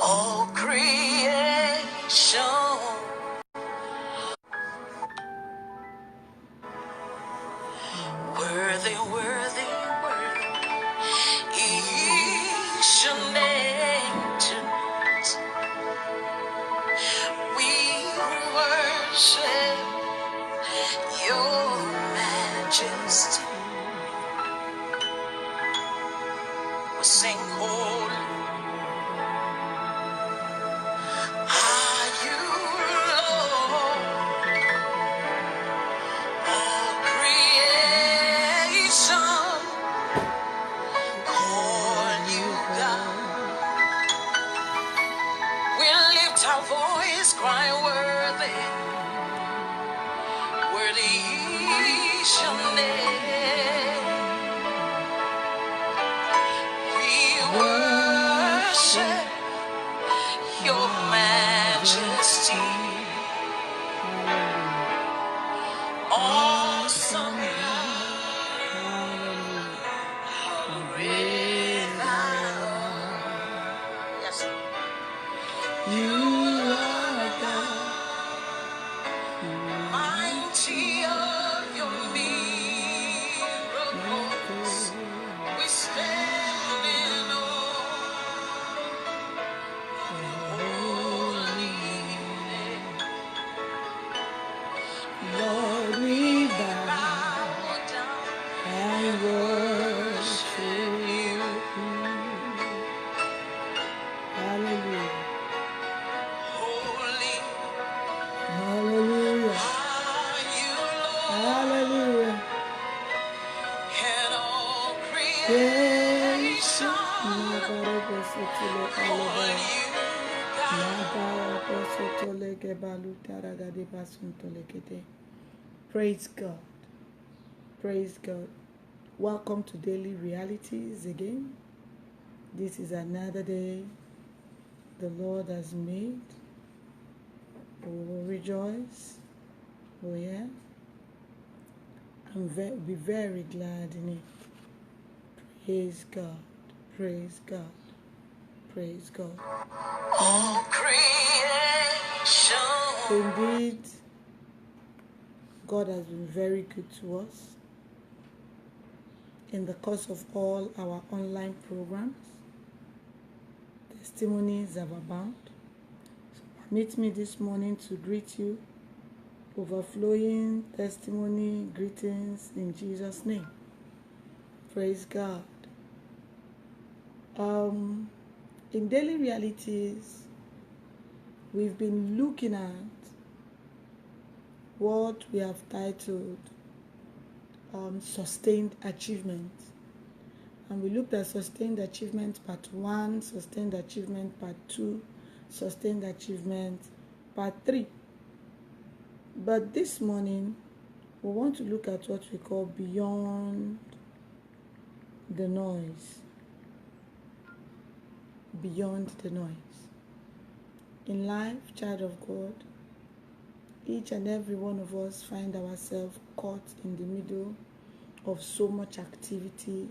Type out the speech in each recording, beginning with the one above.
all creation. Worthy, worthy, worthy is your name tonight. We worship your majesty. We sing holy are you, Lord. All creation call you God. We lift our voice, cry worthy, worthy is your name. We worship your majesty. Awesome yes. You are God, mighty of your miracles. We stand in awe of holy name. Lord, we bow down and worship you. Hallelujah. Holy. Hallelujah. Are you, Lord? Hallelujah. And all creation call you God. Praise God. Praise God. Welcome to Daily Realities again. This is another day the Lord has made. We will rejoice. Oh yeah. And be very glad in it. Praise God. Praise God. Praise God. All creation. Indeed, God has been very good to us in the course of all our online programs. Testimonies have abound. So permit me this morning to greet you. Overflowing testimony, greetings in Jesus' name. Praise God. In Daily Realities, we've been looking at what we have titled Sustained Achievement. And we looked at Sustained Achievement Part 1, Sustained Achievement Part 2, Sustained Achievement Part 3. But this morning, we want to look at what we call Beyond the Noise. Beyond the noise. In life, child of God, each and every one of us find ourselves caught in the middle of so much activity.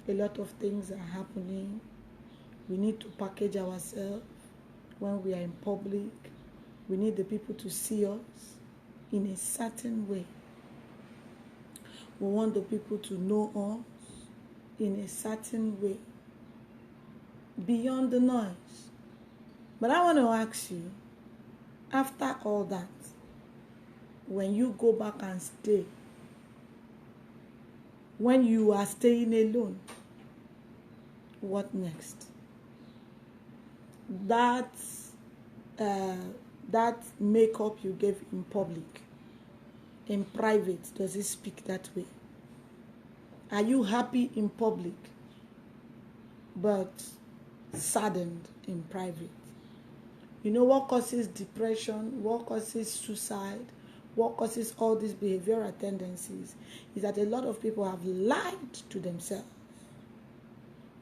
A lot of things are happening. We need to package ourselves when we are in public. We need the people to see us in a certain way. We want the people to know us in a certain way. Beyond the noise. But I want to ask you, after all that, when you go back and stay, when you are staying alone, what next? That makeup you gave in public, in private, does it speak that way? Are you happy in public, but saddened in private? You know what causes depression, what causes suicide, what causes all these behavioral tendencies is that a lot of people have lied to themselves.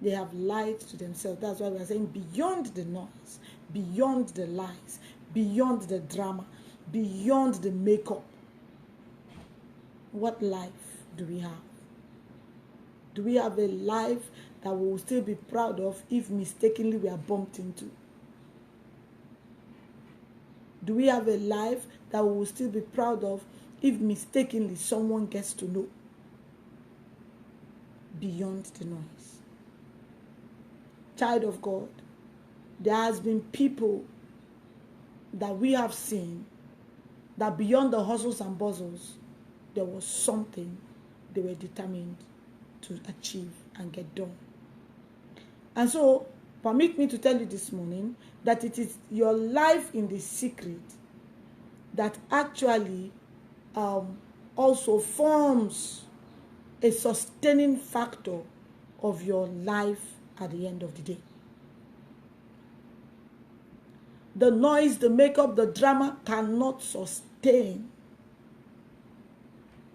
They have lied to themselves. That's why we are saying beyond the noise, beyond the lies, beyond the drama, beyond the makeup. What life do we have? Do we have a life that we will still be proud of if mistakenly we are bumped into? Do we have a life that we will still be proud of if mistakenly someone gets to know? Beyond the noise. Child of God, there has been people that we have seen that beyond the hustles and bustles, there was something they were determined to achieve and get done. And so, permit me to tell you this morning that it is your life in the secret that actually also forms a sustaining factor of your life at the end of the day. The noise, the makeup, the drama cannot sustain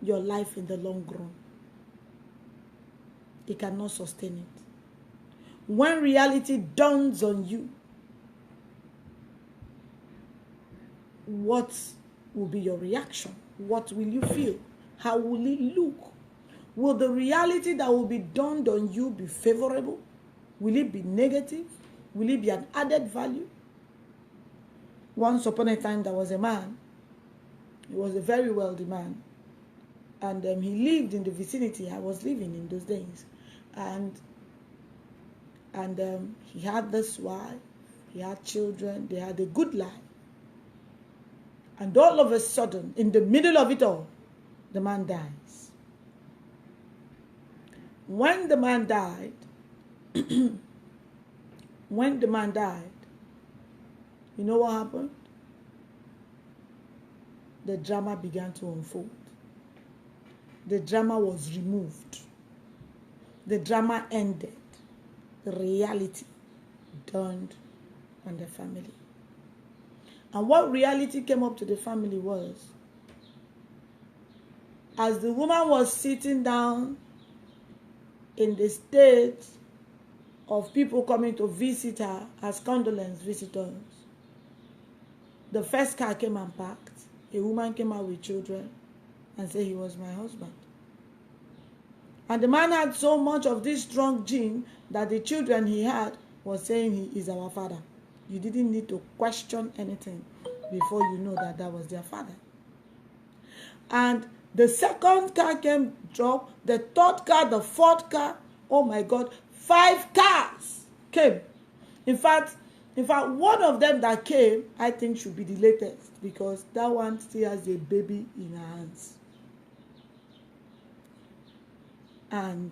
your life in the long run. It cannot sustain it. When reality dawns on you, what will be your reaction? What will you feel? How will it look? Will the reality that will be dawned on you be favorable? Will it be negative? Will it be an added value? Once upon a time, there was a man. He was a very wealthy man. And he lived in the vicinity I was living in those days. And he had this wife. He had children. They had a good life. And all of a sudden, in the middle of it all, the man dies. When the man died, you know what happened? The drama began to unfold. The drama was removed. The drama ended. The reality dawned on the family. And what reality came up to the family was, as the woman was sitting down in the state of people coming to visit her as condolence visitors, the first car came and parked. A woman came out with children and said, he was my husband. And the man had so much of this strong gene that the children he had was saying, he is our father. You didn't need to question anything before you know that that was their father. And the second car came, dropped. The third car, the fourth car, oh my God, 5 cars came. In fact, one of them that came, I think should be the latest, because that one still has a baby in her hands. And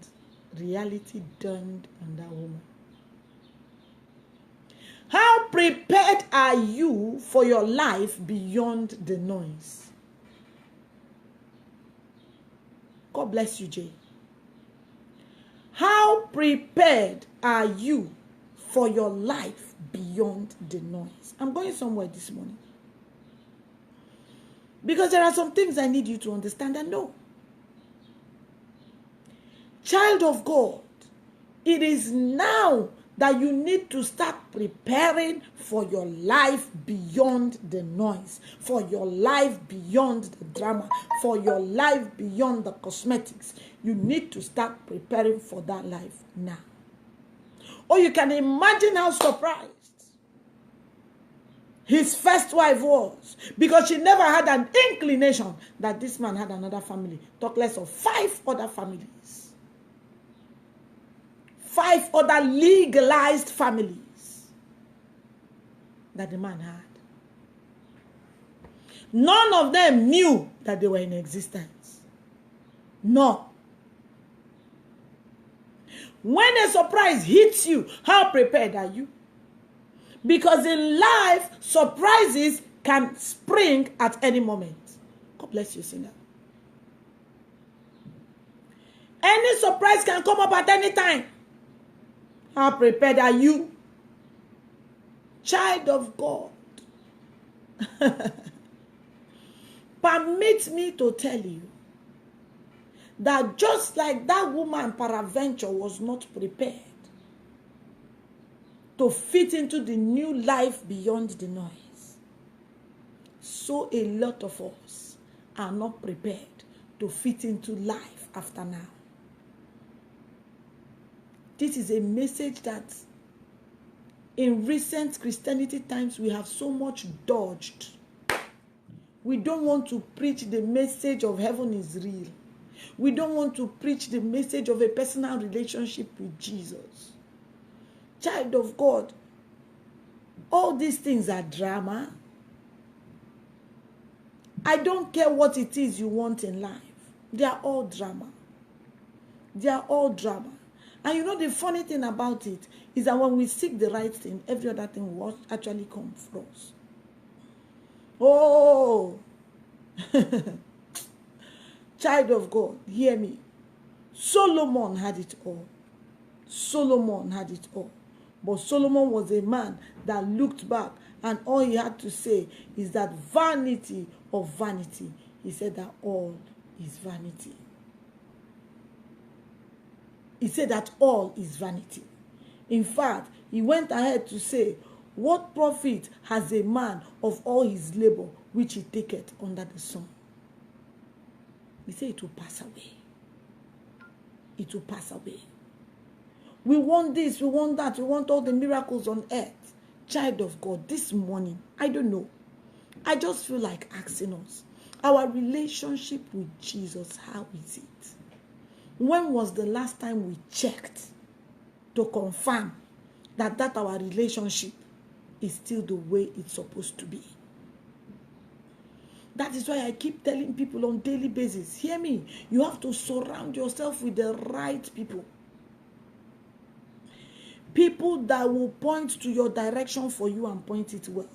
reality dawned on that woman. How prepared are you for your life beyond the noise? God bless you, Jay. How prepared are you for your life beyond the noise? I'm going somewhere this morning, because there are some things I need you to understand and know. Child of God, it is now that you need to start preparing for your life beyond the noise, for your life beyond the drama, for your life beyond the cosmetics. You need to start preparing for that life now. Or you can imagine how surprised his first wife was, because she never had an inclination that this man had another family, talk less of 5 other families. 5 other legalized families that the man had. None of them knew that they were in existence. None. When a surprise hits you, how prepared are you? Because in life, surprises can spring at any moment. God bless you, sinner. Any surprise can come up at any time. How prepared are you? Child of God. Permit me to tell you that just like that woman peradventure was not prepared to fit into the new life beyond the noise, so a lot of us are not prepared to fit into life after now. This is a message that in recent Christianity times we have so much dodged. We don't want to preach the message of heaven is real. We don't want to preach the message of a personal relationship with Jesus. Child of God, all these things are drama. I don't care what it is you want in life. They are all drama. They are all drama. And you know the funny thing about it is that when we seek the right thing, every other thing will actually come for us. Oh, child of God, hear me. Solomon had it all. Solomon had it all. But Solomon was a man that looked back, and all he had to say is that vanity of vanity. He said that all is vanity. He said that all is vanity. In fact, he went ahead to say, what profit has a man of all his labor which he taketh under the sun? He said it will pass away. It will pass away. We want this, we want that, we want all the miracles on earth. Child of God, this morning, I don't know. I just feel like asking us, our relationship with Jesus, how is it? When was the last time we checked to confirm that our relationship is still the way it's supposed to be? That is why I keep telling people on a daily basis, hear me, you have to surround yourself with the right people. People that will point to your direction for you and point it well.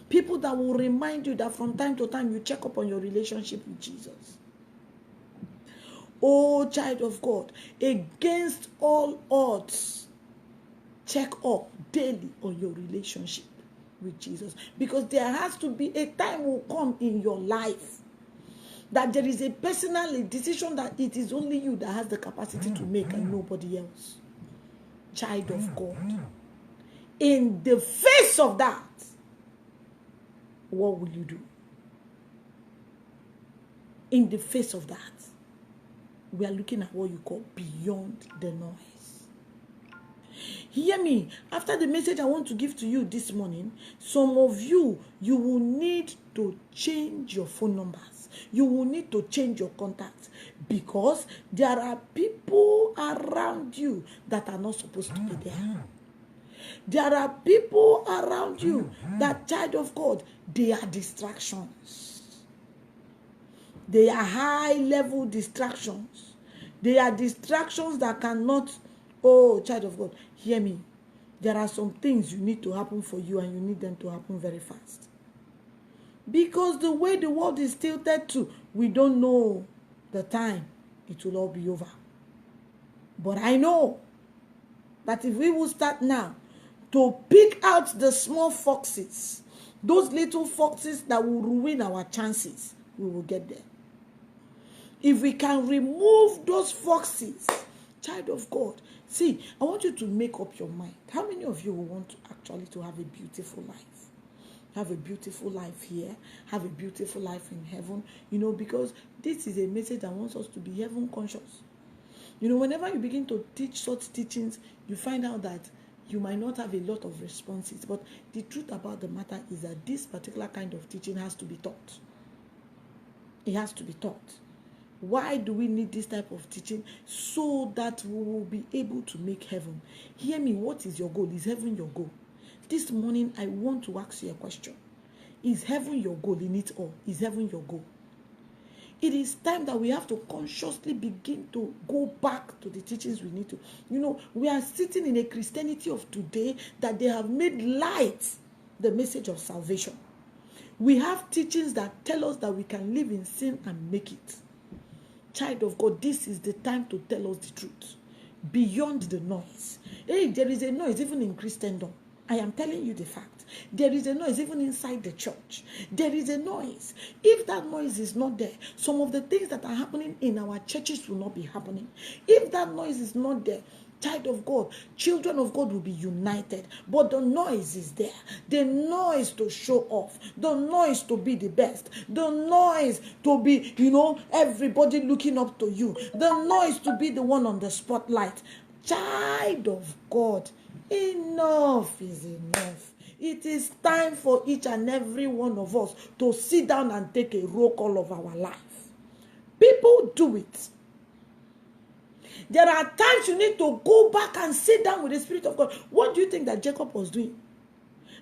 People that will remind you that from time to time you check up on your relationship with Jesus. Oh, child of God, against all odds, check up daily on your relationship with Jesus. Because there has to be a time will come in your life that there is a personal decision that it is only you that has the capacity to make and nobody else. Child of God, in the face of that, what will you do? In the face of that, we are looking at what you call beyond the noise. Hear me. After the message I want to give to you this morning, some of you will need to change your phone numbers. You will need to change your contacts because there are people around you that are not supposed to be there. There are people around you that, child of God, they are distractions. They are high-level distractions. They are distractions that cannot, oh, child of God, hear me. There are some things you need to happen for you and you need them to happen very fast. Because the way the world is tilted to, we don't know the time it will all be over. But I know that if we will start now to pick out the small foxes, those little foxes that will ruin our chances, we will get there. If we can remove those foxes, child of God, see, I want you to make up your mind. How many of you will want to actually to have a beautiful life? Have a beautiful life here, have a beautiful life in heaven, because this is a message that wants us to be heaven conscious. Whenever you begin to teach such teachings, you find out that you might not have a lot of responses. But the truth about the matter is that this particular kind of teaching has to be taught. It has to be taught. Why do we need this type of teaching? So that we will be able to make heaven. Hear me, what is your goal? Is heaven your goal? This morning, I want to ask you a question. Is heaven your goal in it all? Is heaven your goal? It is time that we have to consciously begin to go back to the teachings we need to. We are sitting in a Christianity of today that they have made light the message of salvation. We have teachings that tell us that we can live in sin and make it. Child of God, this is the time to tell us the truth. Beyond the noise. Hey, there is a noise even in Christendom. I am telling you the fact. There is a noise even inside the church. There is a noise. If that noise is not there, some of the things that are happening in our churches will not be happening. If that noise is not there, child of God, children of God will be united. But the noise is there. The noise to show off. The noise to be the best. The noise to be, everybody looking up to you. The noise to be the one on the spotlight. Child of God, enough is enough. It is time for each and every one of us to sit down and take a roll call of our life. People do it. There are times you need to go back and sit down with the Spirit of God. What do you think that Jacob was doing?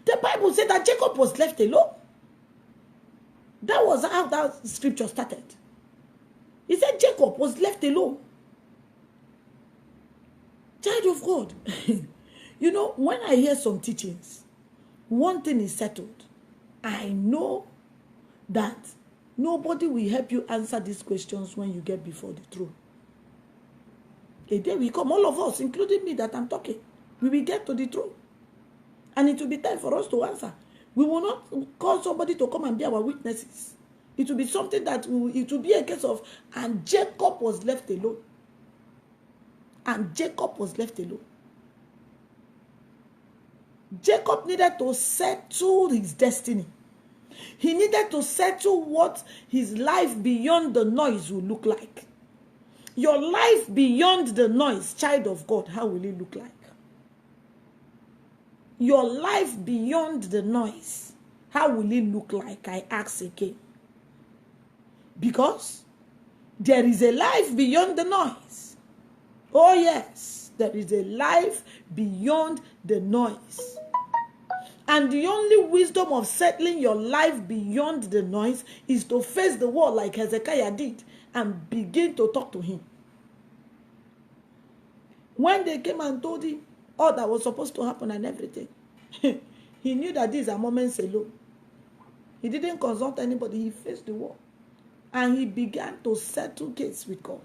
The Bible said that Jacob was left alone. That was how that scripture started. He said Jacob was left alone. Child of God. You know, when I hear some teachings, one thing is settled. I know that nobody will help you answer these questions when you get before the throne. A day will come, all of us, including me that I'm talking, we will get to the throne. And it will be time for us to answer. We will not call somebody to come and be our witnesses. It will be something that it will be a case of, and Jacob was left alone. And Jacob was left alone. Jacob needed to settle his destiny. He needed to settle what his life beyond the noise will look like. Your life beyond the noise, child of God, how will it look like? Your life beyond the noise, how will it look like? I ask again. Because there is a life beyond the noise. Oh yes, there is a life beyond the noise. And the only wisdom of settling your life beyond the noise is to face the wall like Hezekiah did and begin to talk to him. When they came and told him all that was supposed to happen and everything, he knew that these are moments alone. He didn't consult anybody. He faced the wall. And he began to settle case with God.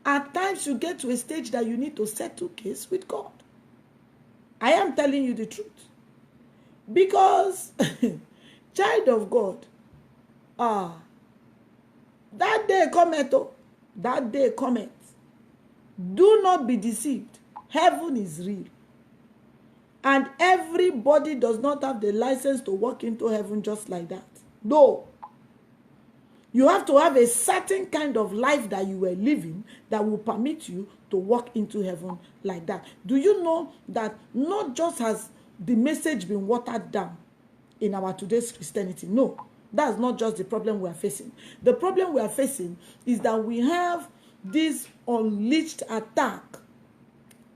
At times you get to a stage that you need to settle case with God. I am telling you the truth. Because, child of God, that day cometh, that day cometh. Do not be deceived. Heaven is real. And everybody does not have the license to walk into heaven just like that. No. You have to have a certain kind of life that you were living that will permit you to walk into heaven like that. Do you know that not just has the message been watered down in our today's Christianity? No, that's not just the problem we are facing. The problem we are facing is that we have this unleashed attack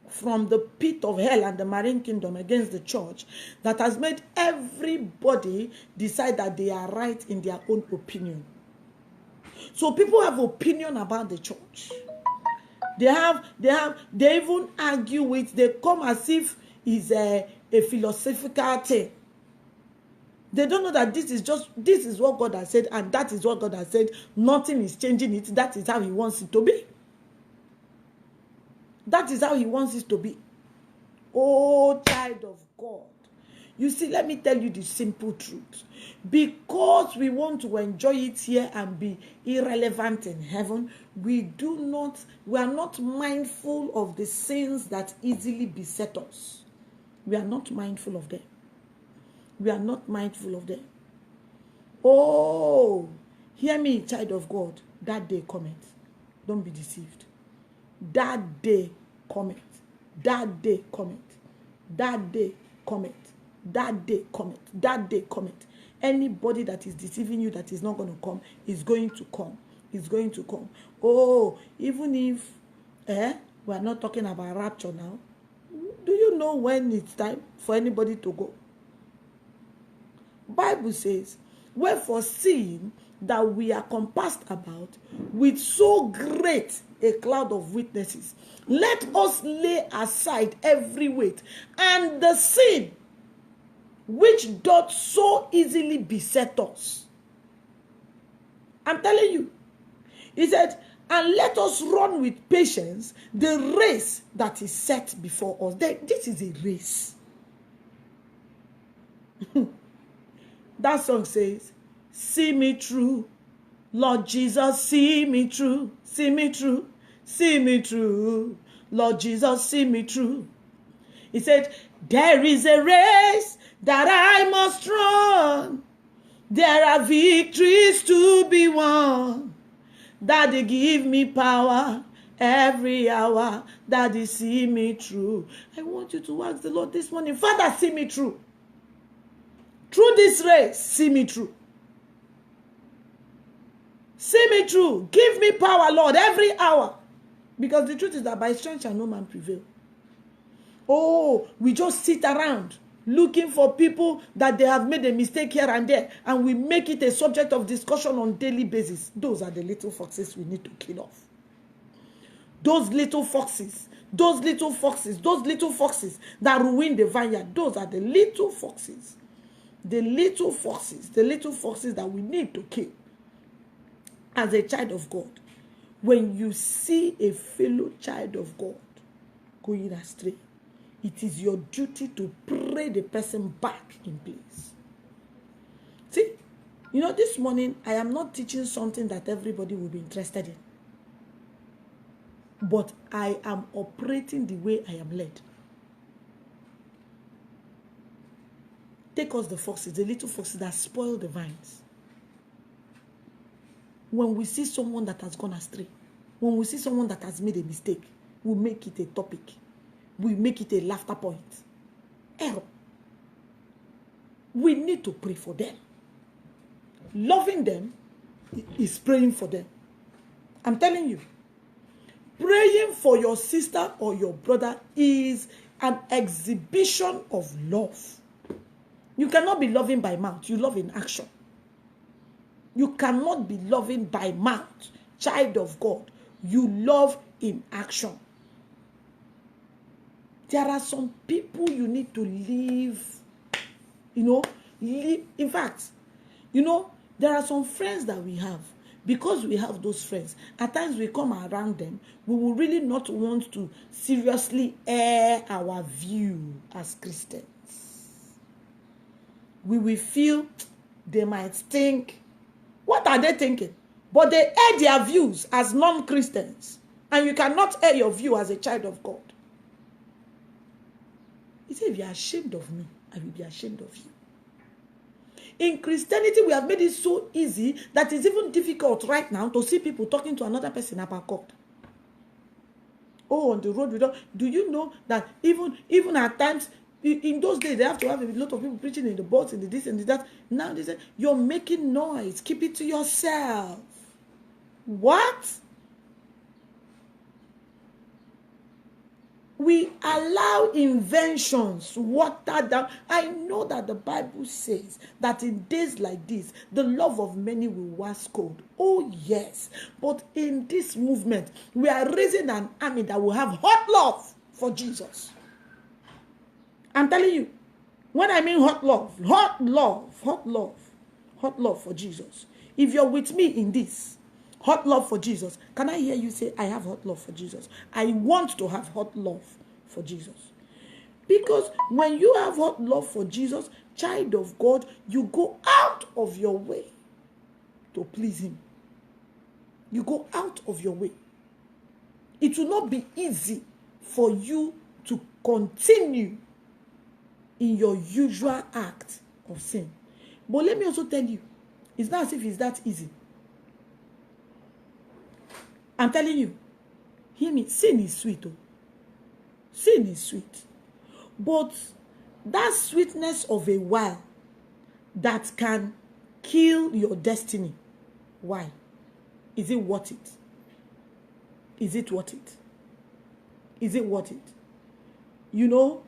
from the pit of hell and the marine kingdom against the church that has made everybody decide that they are right in their own opinion. So people have opinion about the church. They even argue with, they come as if it's a philosophical thing. They don't know that this is what God has said, and that is what God has said. Nothing is changing it. That is how he wants it to be. That is how he wants it to be. Oh, child of God. You see, let me tell you the simple truth. Because we want to enjoy it here and be irrelevant in heaven, we are not mindful of the sins that easily beset us. We are not mindful of them. We are not mindful of them. Oh, hear me, child of God. That day cometh. Don't be deceived. That day cometh. That day cometh. That day cometh. That day cometh. That day cometh. Anybody that is deceiving you that is not going to come is going to come. Is going to come. Oh, even if we are not talking about rapture now. Do you know when it's time for anybody to go? Bible says, wherefore seeing that we are compassed about with so great a cloud of witnesses, let us lay aside every weight and the sin which doth so easily beset us. I'm telling you. He said, and let us run with patience the race that is set before us. This is a race. That song says, see me through, Lord Jesus, see me through, see me through, see me through, Lord Jesus, see me through. He said, there is a race that I must run. There are victories to be won. That they give me power Every hour, Daddy, see me through. I want you to ask the Lord this morning, Father, see me through. Through this race, see me through. See me through. Give me power, Lord, every hour. Because the truth is that by strength shall no man prevail. Oh, we just sit around looking for people that they have made a mistake here and there, and we make it a subject of discussion on daily basis. Those are the little foxes we need to kill off. Those little foxes that ruin the vineyard, those are the little foxes. The little foxes that we need to kill as a child of God. When you see a fellow child of God going astray, it is your duty to pray the person back in place. See, this morning I am not teaching something that everybody will be interested in. But I am operating the way I am led. Take us the foxes, the little foxes that spoil the vines. When we see someone that has gone astray, when we see someone that has made a mistake, we make it a topic. We make it a laughter point. Error. We need to pray for them. Loving them is praying for them. I'm telling you. Praying for your sister or your brother is an exhibition of love. You cannot be loving by mouth. You love in action. You cannot be loving by mouth. Child of God, you love in action. There are some people you need to leave. In fact, there are some friends that we have. Because we have those friends, at times we come around them, we will really not want to seriously air our view as Christians. We will feel they might think, what are they thinking? But they air their views as non-Christians. And you cannot air your view as a child of God. He said, if you are ashamed of me, I will be ashamed of you. In Christianity, we have made it so easy that it's even difficult right now to see people talking to another person about God. Oh, on the road, do you know that even at times, in those days, they have to have a lot of people preaching in the bus, in the this and the that. Now they say, you're making noise. Keep it to yourself. What? We allow inventions watered down. I know that the Bible says that in days like this, the love of many will wax cold. Oh, yes. But in this movement, we are raising an army that will have hot love for Jesus. I'm telling you, when I mean hot love for Jesus. If you're with me in this, hot love for Jesus. Can I hear you say, I have hot love for Jesus? I want to have hot love for Jesus. Because when you have hot love for Jesus, child of God, you go out of your way to please him. You go out of your way. It will not be easy for you to continue in your usual act of sin. But let me also tell you, it's not as if it's that easy. I'm telling you, hear me, sin is sweet. Oh. Sin is sweet. But that sweetness of a while that can kill your destiny. Why? Is it worth it? Is it worth it? Is it worth it? You know,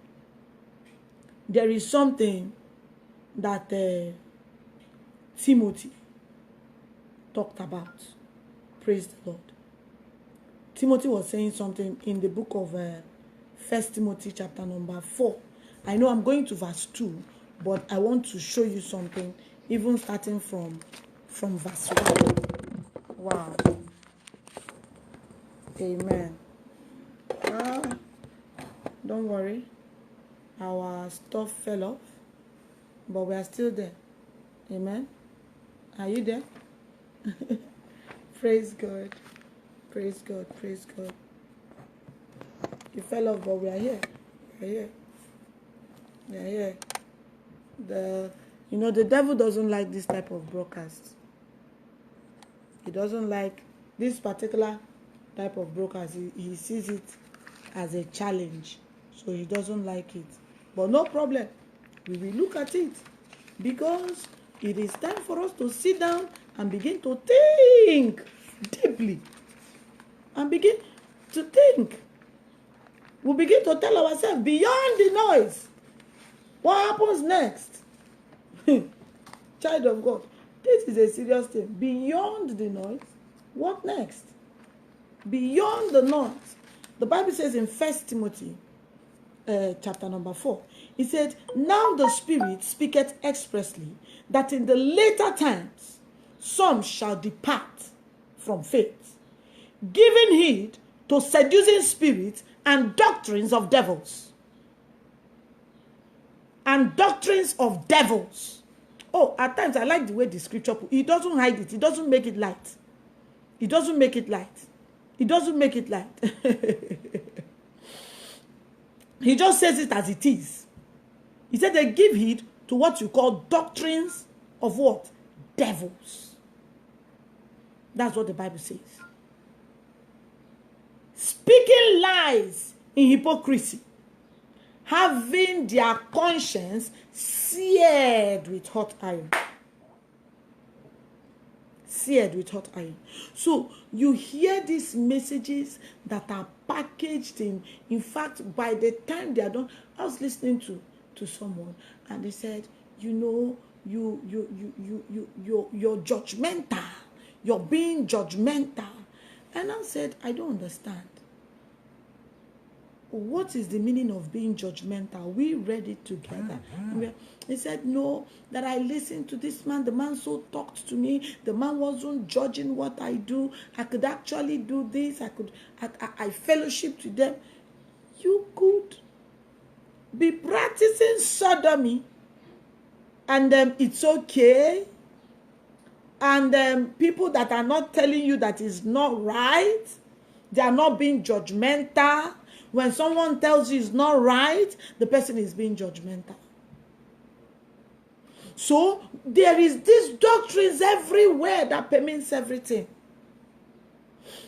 there is something that Timothy talked about. Praise the Lord. Timothy was saying something in the book of 1 Timothy chapter number 4. I know I'm going to verse 2, but I want to show you something, even starting from verse 1. Wow. Amen. Don't worry. Our stuff fell off, but we are still there. Amen. Are you there? Praise God. Praise God. Praise God. You fell off, but we are here. We are here. We are here. The devil doesn't like this type of broadcast. He doesn't like this particular type of brokers. He sees it as a challenge, so he doesn't like it. But no problem, we will look at it, because it is time for us to sit down and begin to think deeply, and begin to think. We begin to tell ourselves, beyond the noise, what happens next? Child of God, this is a serious thing. Beyond the noise, what next? Beyond the noise. The Bible says in 1 Timothy chapter number 4, it said, now the Spirit speaketh expressly that in the later times some shall depart from faith, giving heed to seducing spirits and doctrines of devils. And doctrines of devils. Oh, at times I like the way the scripture put it. It doesn't hide it. It doesn't make it light. It doesn't make it light. It doesn't make it light. He just says it as it is. He said they give heed to what you call doctrines of what? Devils. That's what the Bible says. Speaking lies in hypocrisy, having their conscience seared with hot iron. Seared with hot iron. So you hear these messages that are packaged in fact, by the time they are done, I was listening to someone, and they said, you know, you're judgmental. You're being judgmental. And I said, I don't understand. What is the meaning of being judgmental? We read it together. He said, no, that I listened to this man. The man so talked to me. The man wasn't judging what I do. I could actually do this. I fellowship to them. You could be practicing sodomy, and it's okay. And people that are not telling you that is not right, they are not being judgmental. When someone tells you it's not right, the person is being judgmental. So there is these doctrines everywhere that permits everything.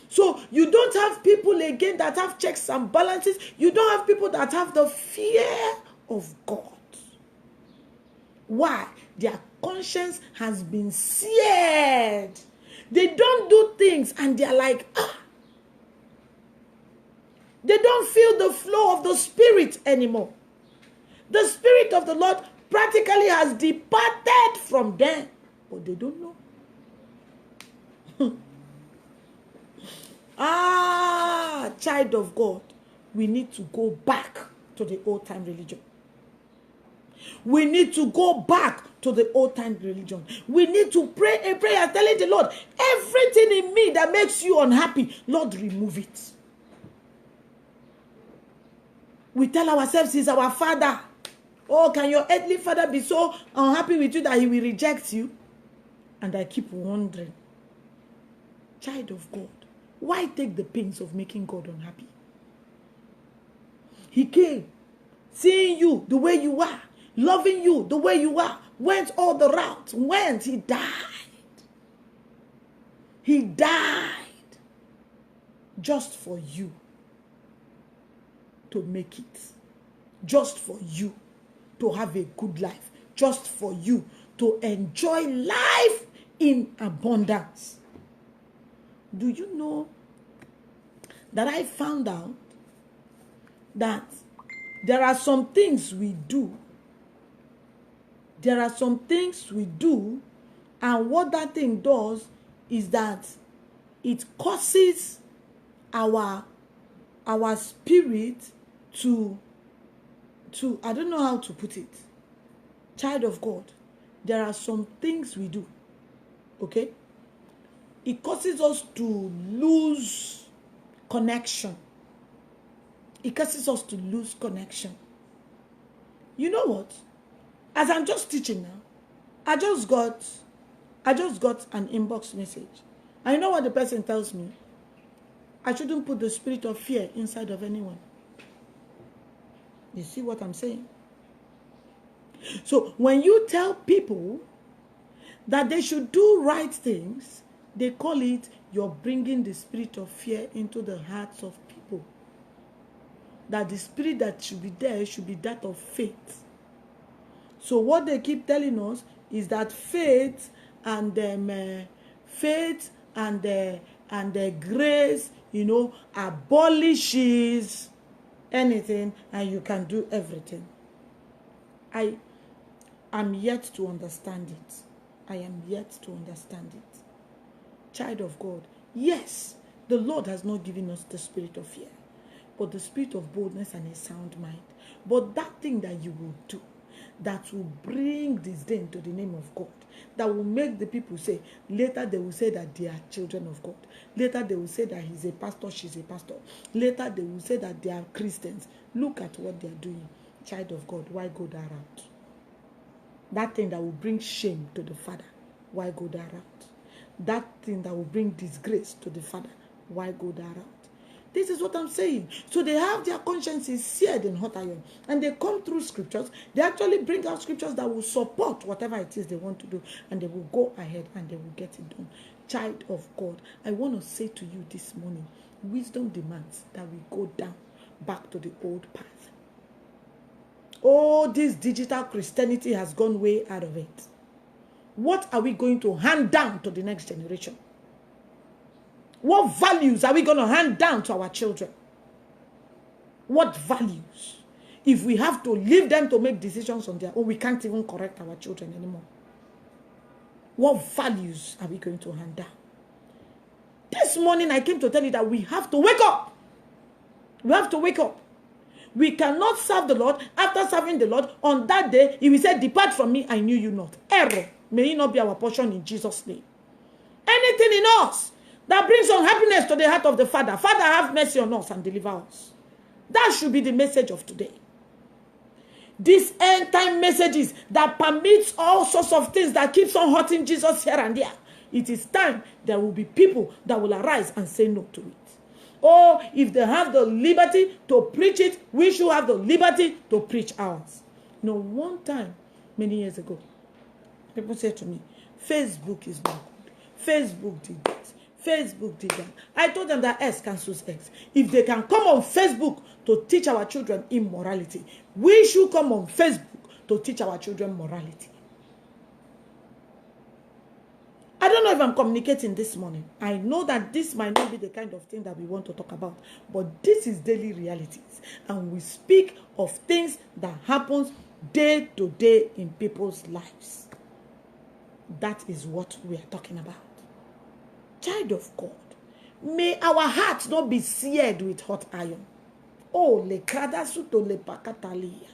So you don't have people again that have checks and balances. You don't have people that have the fear of God. Why? Their conscience has been seared. They don't do things and they're like, They don't feel the flow of the Spirit anymore. The Spirit of the Lord practically has departed from them, but they don't know. Child of God, we need to go back to the old-time religion. We need to go back to the old-time religion. We need to pray a prayer telling the Lord, everything in me that makes you unhappy, Lord, remove it. We tell ourselves he's our father. Oh, can your earthly father be so unhappy with you that he will reject you? And I keep wondering, child of God, why take the pains of making God unhappy? He came, seeing you the way you are, loving you the way you are, went all the route, he died. He died just for you to make it, just for you to have a good life, just for you to enjoy life in abundance. Do you know that I found out that there are some things we do? There are some things we do, and what that thing does is that it causes our spirit to I don't know how to put it. Child of God, there are some things we do, okay? It causes us to lose connection. It causes us to lose connection. You know what? As I'm just teaching now, I just got an inbox message. And you know what the person tells me? I shouldn't put the spirit of fear inside of anyone. You see what I'm saying? So when you tell people that they should do right things, they call it you're bringing the spirit of fear into the hearts of people. That the spirit that should be there should be that of faith. So what they keep telling us is that faith and grace, abolishes anything, and you can do everything. I am yet to understand it. I am yet to understand it. Child of God, yes, the Lord has not given us the spirit of fear, but the spirit of boldness and a sound mind. But that thing that you will do, that will bring disdain to the name of God, that will make the people say, later they will say that they are children of God. Later they will say that he's a pastor, she's a pastor. Later they will say that they are Christians. Look at what they are doing. Child of God, why go that route? That thing that will bring shame to the Father, why go that route? That thing that will bring disgrace to the Father, why go that route? This is what I'm saying. So they have their consciences seared in hot iron, and they come through scriptures. They actually bring out scriptures that will support whatever it is they want to do, and they will go ahead and they will get it done. Child of God, I want to say to you this morning, wisdom demands that we go down back to the old path. Oh, this digital Christianity has gone way out of it. What are we going to hand down to the next generation? What values are we going to hand down to our children? What values? If we have to leave them to make decisions on their own, we can't even correct our children anymore. What values are we going to hand down? This morning I came to tell you that we have to wake up. We have to wake up. We cannot serve the Lord. After serving the Lord, on that day, He will say, depart from me, I knew you not. Error. May it not be our portion in Jesus' name. Anything in us that brings unhappiness to the heart of the Father, Father, have mercy on us and deliver us. That should be the message of today. These end time messages that permits all sorts of things that keeps on hurting Jesus here and there. It is time there will be people that will arise and say no to it. Or if they have the liberty to preach it, we should have the liberty to preach ours. One time, many years ago, people said to me, Facebook is not good. Facebook did this. Facebook did that. I told them that X cancels X. If they can come on Facebook to teach our children immorality, we should come on Facebook to teach our children morality. I don't know if I'm communicating this morning. I know that this might not be the kind of thing that we want to talk about, but this is daily realities. And we speak of things that happens day to day in people's lives. That is what we are talking about. Child of God, may our hearts not be seared with hot iron. Oh, le kadasuto le pakatalia.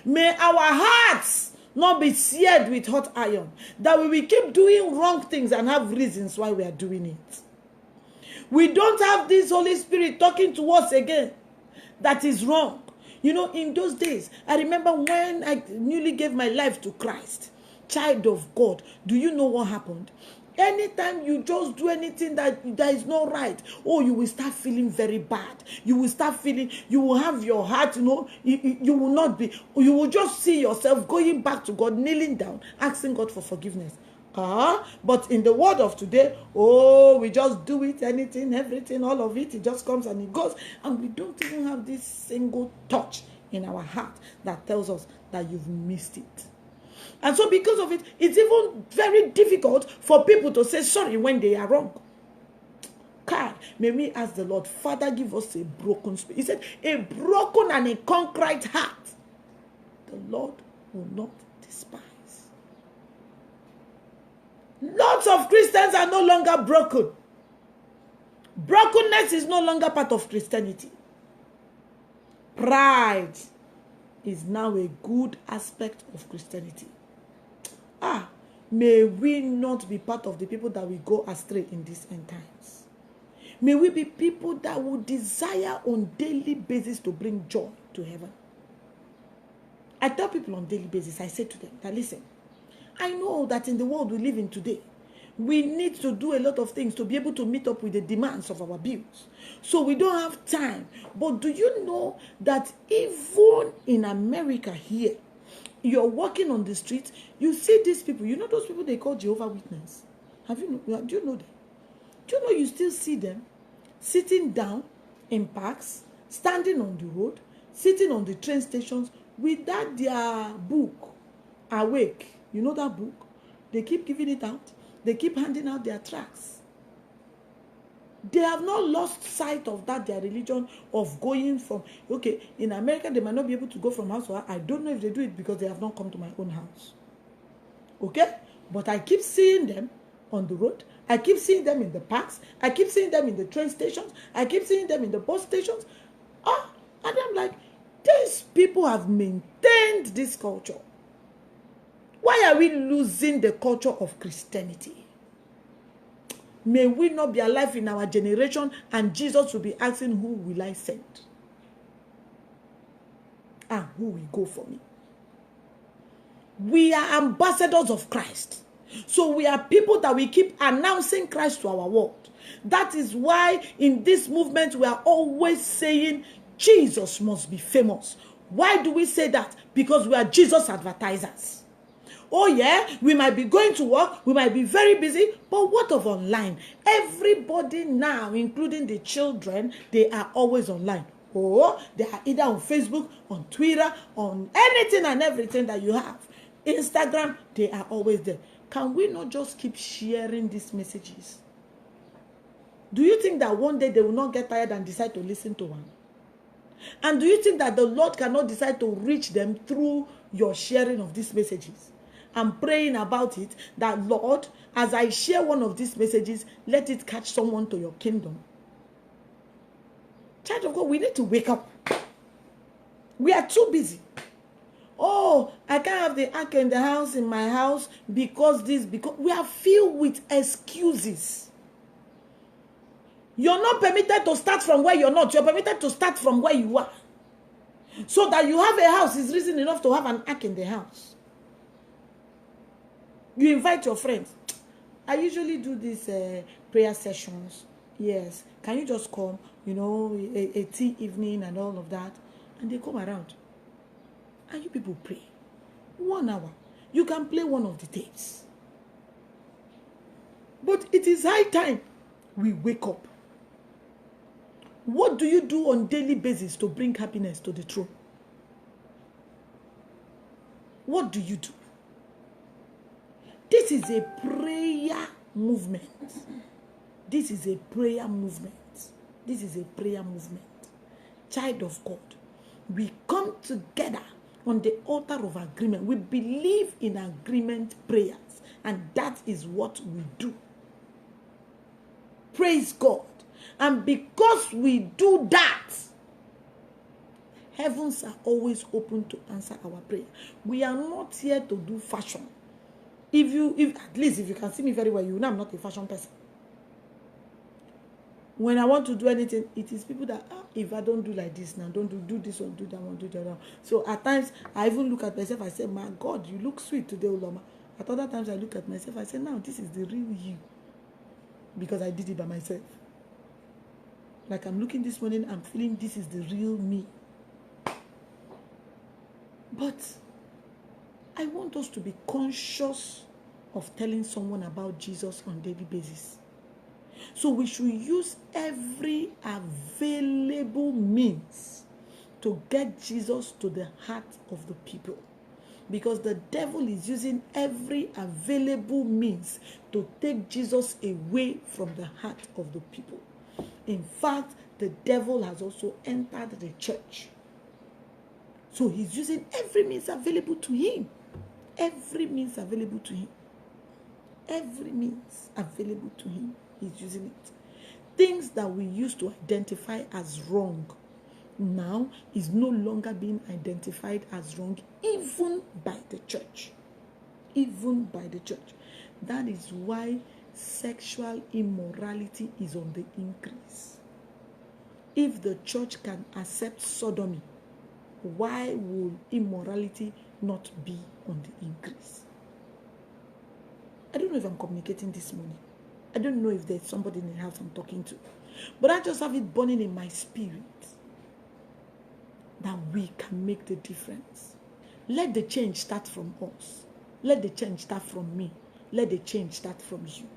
May our hearts not be seared with hot iron, that we will keep doing wrong things and have reasons why we are doing it. We don't have this Holy Spirit talking to us again. That is wrong. In those days, I remember when I newly gave my life to Christ. Child of God, do you know what happened? Anytime you just do anything that is not right, you will start feeling very bad. You will start feeling, you will have your heart, you will not be, you will just see yourself going back to God, kneeling down, asking God for forgiveness. But in the world of today, we just do it, anything, everything, all of it just comes and it goes. And we don't even have this single touch in our heart that tells us that you've missed it. And so because of it, it's even very difficult for people to say sorry when they are wrong. God, may we ask the Lord, Father, give us a broken spirit. He said, a broken and a contrite heart, the Lord will not despise. Lots of Christians are no longer broken. Brokenness is no longer part of Christianity. Pride is now a good aspect of Christianity. May we not be part of the people that will go astray in these end times. May we be people that will desire on daily basis to bring joy to heaven. I tell people on daily basis, I say to them that listen, I know that in the world we live in today, we need to do a lot of things to be able to meet up with the demands of our bills. So we don't have time. But do you know that even in America here, you're walking on the street, you see these people, those people they call Jehovah's Witness. Do you know them? Do you know you still see them sitting down in parks, standing on the road, sitting on the train stations with that their book, Awake. You know that book? They keep giving it out. They keep handing out their tracts. They have not lost sight of that, their religion, of going from, okay, in America, they might not be able to go from house to house. I don't know if they do it because they have not come to my own house. Okay? But I keep seeing them on the road. I keep seeing them in the parks. I keep seeing them in the train stations. I keep seeing them in the bus stations. And I'm like, these people have maintained this culture. Why are we losing the culture of Christianity? May we not be alive in our generation and Jesus will be asking, who will I send? And who will go for me? We are ambassadors of Christ. So we are people that we keep announcing Christ to our world. That is why in this movement we are always saying Jesus must be famous. Why do we say that? Because we are Jesus advertisers. Oh yeah, we might be going to work, we might be very busy, but what of online? Everybody now, including the children, they are always online. Or they are either on Facebook, on Twitter, on anything and everything that you have. Instagram, they are always there. Can we not just keep sharing these messages? Do you think that one day they will not get tired and decide to listen to one? And do you think that the Lord cannot decide to reach them through your sharing of these messages? I'm praying about it, that Lord, as I share one of these messages, let it catch someone to your kingdom. Child of God, we need to wake up. We are too busy. Oh, I can't have the ark in the house, in my house, because we are filled with excuses. You're not permitted to start from where you're not. You're permitted to start from where you are. So that you have a house is reason enough to have an ark in the house. You invite your friends. I usually do these prayer sessions. Yes. Can you just come? You know, a tea evening and all of that. And they come around. And you people pray. 1 hour. You can play one of the tapes. But it is high time we wake up. What do you do on a daily basis to bring happiness to the throne? What do you do? This is a prayer movement. This is a prayer movement. This is a prayer movement. Child of God, we come together on the altar of agreement. We believe in agreement prayers, and that is what we do. Praise God. And because we do that, heavens are always open to answer our prayer. We are not here to do fashion. If at least if you can see me very well, you know I'm not a fashion person. When I want to do anything, it is people that, if I don't do like this now, don't do this one, do that one, do that one. So at times, I even look at myself, I say, my God, you look sweet today, Uloma. At other times, I look at myself, I say, now this is the real you. Because I did it by myself. Like I'm looking this morning, I'm feeling this is the real me. But I want us to be conscious of telling someone about Jesus on a daily basis. So we should use every available means to get Jesus to the heart of the people. Because the devil is using every available means to take Jesus away from the heart of the people. In fact, the devil has also entered the church. So he's using every means available to him. Every means available to him. Every means available to him, he's using it. Things that we used to identify as wrong now is no longer being identified as wrong, even by the church. Even by the church. That is why sexual immorality is on the increase. If the church can accept sodomy, why will immorality not be on the increase? I don't know if I'm communicating this morning. I don't know if there's somebody in the house I'm talking to. But I just have it burning in my spirit that we can make the difference. Let the change start from us. Let the change start from me. Let the change start from you.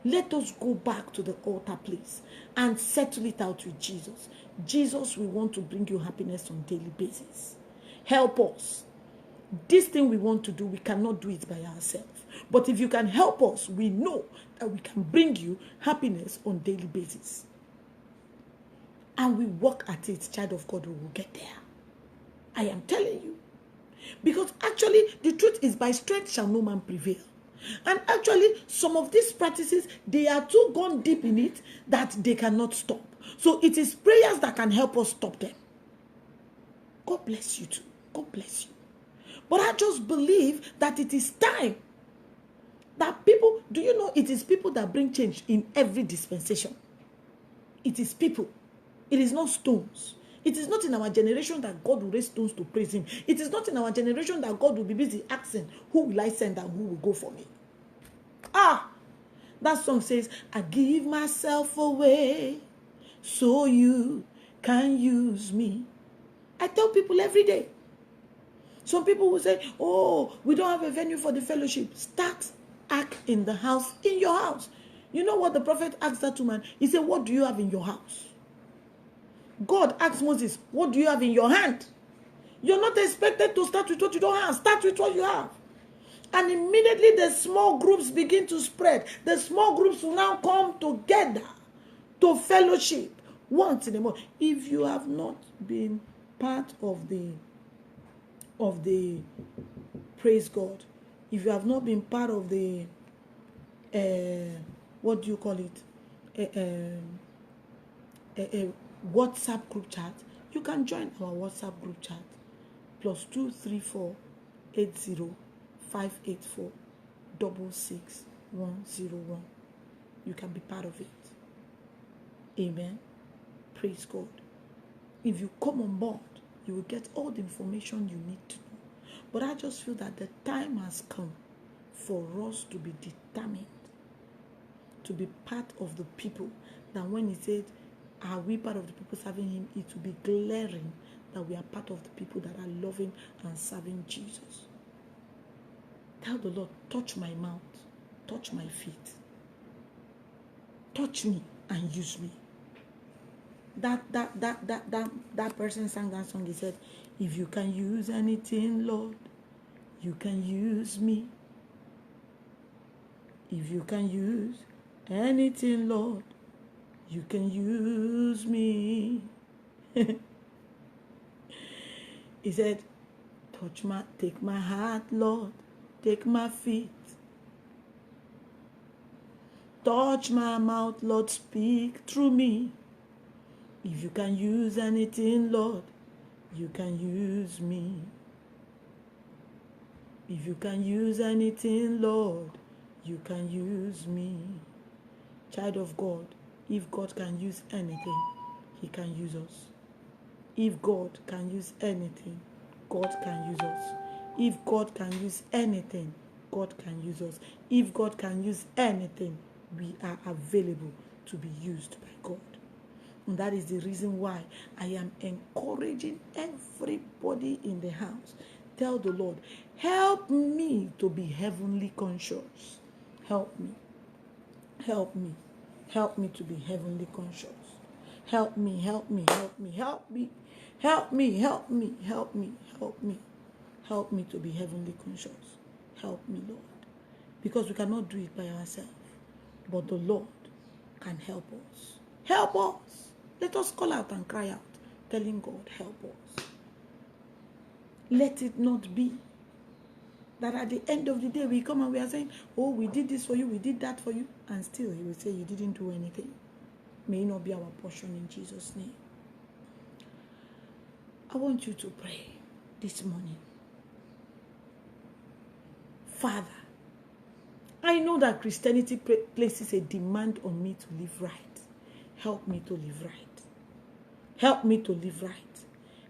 Let us go back to the altar place and settle it out with Jesus. Jesus, we want to bring you happiness on a daily basis. Help us. This thing we want to do, we cannot do it by ourselves. But if you can help us, we know that we can bring you happiness on a daily basis. And we work at it, child of God, we will get there. I am telling you. Because actually, the truth is, by strength shall no man prevail. And actually, some of these practices, they are too gone deep in it that they cannot stop. So it is prayers that can help us stop them. God bless you too. God bless you. But I just believe that it is time that people, do you know it is people that bring change in every dispensation? It is people. It is not stones. It is not in our generation that God will raise stones to praise him. It is not in our generation that God will be busy asking, who will I send and who will go for me? That song says, I give myself away so you can use me. I tell people every day. Some people will say, oh, we don't have a venue for the fellowship. Start act in the house, in your house. You know what the prophet asked that woman? He said, what do you have in your house? God asked Moses, what do you have in your hand? You're not expected to start with what you don't have. Start with what you have. And immediately the small groups begin to spread. The small groups will now come together to fellowship once in a month. If you have not been part of the praise God, if you have not been part of the what do you call it, a WhatsApp group chat, you can join our WhatsApp group chat +234 80 584 66101. You can be part of it. Amen. Praise God. If you come on board, you will get all the information you need to know. But I just feel that the time has come for us to be determined to be part of the people, that when he said, are we part of the people serving him, it will be glaring that we are part of the people that are loving and serving Jesus. Tell the Lord, touch my mouth, touch my feet, touch me and use me. That person sang that song. He said, if you can use anything, Lord, you can use me. If you can use anything, Lord, you can use me. He said, take my heart, Lord, take my feet. Touch my mouth, Lord, speak through me. If you can use anything, Lord, you can use me. If you can use anything, Lord, you can use me. Child of God, if God can use anything, he can use us. If God can use anything, God can use us. If God can use anything, God can use us. If God can use anything, we are available to be used by God. And that is the reason why I am encouraging everybody in the house. Tell the Lord, help me to be heavenly conscious. Help me. Help me. Help me to be heavenly conscious. Help me, help me, help me, help me. Help me, help me, help me, help me. Help me to be heavenly conscious. Help me, Lord. Because we cannot do it by ourselves. But the Lord can help us. Help us. Let us call out and cry out, telling God, help us. Let it not be that at the end of the day we come and we are saying, oh, we did this for you, we did that for you, and still he will say you didn't do anything. May it not be our portion in Jesus' name. I want you to pray this morning. Father, I know that Christianity places a demand on me to live right. Help me to live right. Help me to live right.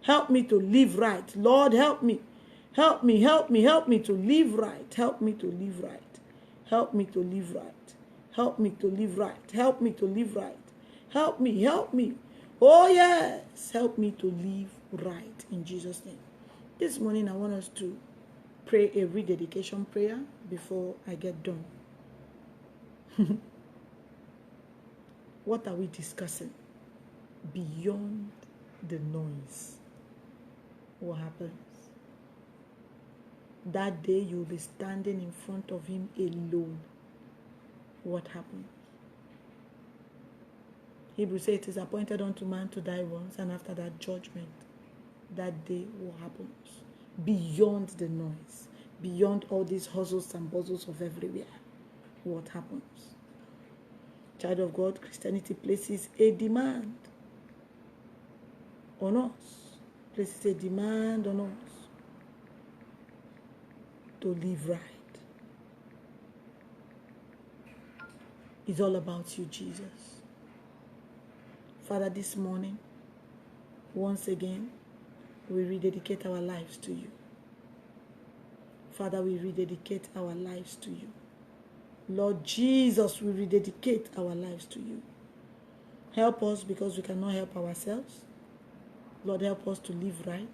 Help me to live right. Lord, help me. Help me, help me, help me to live right. Help me to live right. Help me to live right. Help me to live right. Help me to live right. Help me, help me. Oh yes, help me to live right in Jesus' name. This morning I want us to pray a rededication prayer before I get done. What are we discussing? Beyond the noise. What happens? That day you'll be standing in front of him alone. What happens? Hebrews says it is appointed unto man to die once, and after that judgment. That day what happens? Beyond the noise, beyond all these hustles and bustles of everywhere. What happens? Child of God, Christianity places a demand on us. Places a demand on us to live right. It's all about you, Jesus. Father, this morning, once again, we rededicate our lives to you. Father, we rededicate our lives to you. Lord Jesus, we rededicate our lives to you. Help us because we cannot help ourselves. Lord, help us to live right.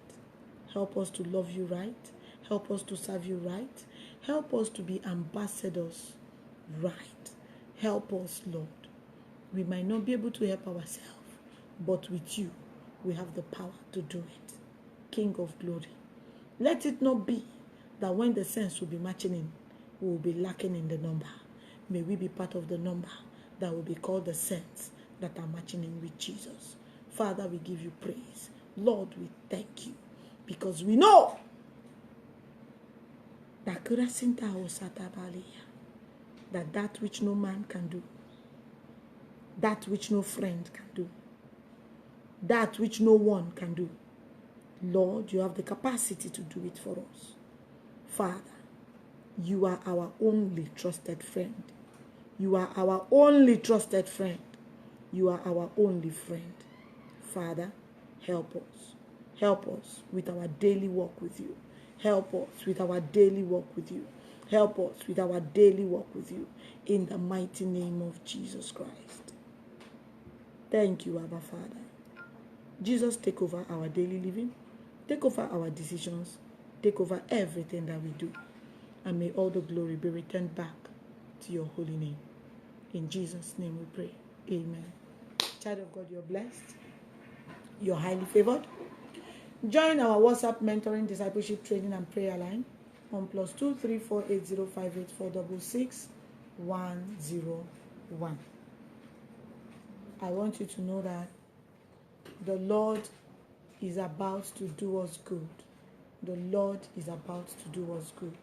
Help us to love you right. Help us to serve you right. Help us to be ambassadors right. Help us, Lord. We might not be able to help ourselves, but with you, we have the power to do it. King of glory. Let it not be that when the saints will be marching in, we will be lacking in the number. May we be part of the number that will be called the saints that are marching in with Jesus. Father, we give you praise. Lord, we thank you because we know that which no man can do, that which no friend can do, that which no one can do, Lord, you have the capacity to do it for us. Father, you are our only trusted friend. You are our only trusted friend. You are our only friend. Father, help us. Help us with our daily walk with you. Help us with our daily walk with you. Help us with our daily walk with you. In the mighty name of Jesus Christ. Thank you, Abba Father. Jesus, take over our daily living. Take over our decisions. Take over everything that we do. And may all the glory be returned back to your holy name. In Jesus' name we pray. Amen. Child of God, you're blessed. You're highly favored. Join our WhatsApp mentoring, discipleship, training, and prayer line on +2 348058466 101. I want you to know that the Lord is about to do us good. The Lord is about to do us good.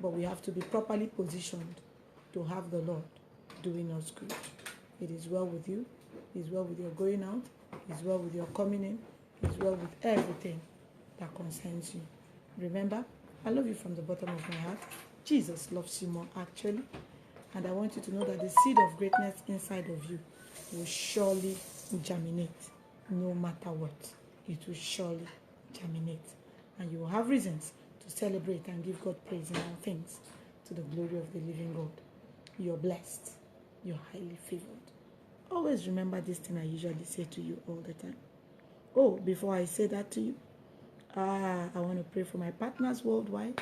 But we have to be properly positioned to have the Lord doing us good. It is well with you. It is well with your going out. It is well with your coming in. It is well with everything that concerns you. Remember, I love you from the bottom of my heart. Jesus loves you more, actually. And I want you to know that the seed of greatness inside of you will surely germinate, no matter what. It will surely germinate. And you will have reasons to celebrate and give God praise in all things to the glory of the living God. You're blessed. You're highly favored. Always remember this thing I usually say to you all the time. Oh, before I say that to you, I want to pray for my partners worldwide.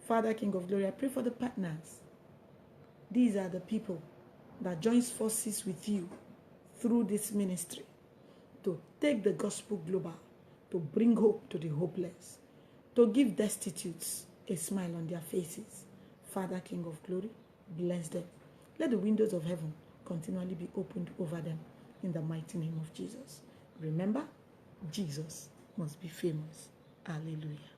Father, King of Glory, I pray for the partners. These are the people that joins forces with you through this ministry to take the gospel global, to bring hope to the hopeless, to give destitutes a smile on their faces. Father, King of Glory, bless them. Let the windows of heaven continually be opened over them in the mighty name of Jesus. Remember, Jesus must be famous. Hallelujah.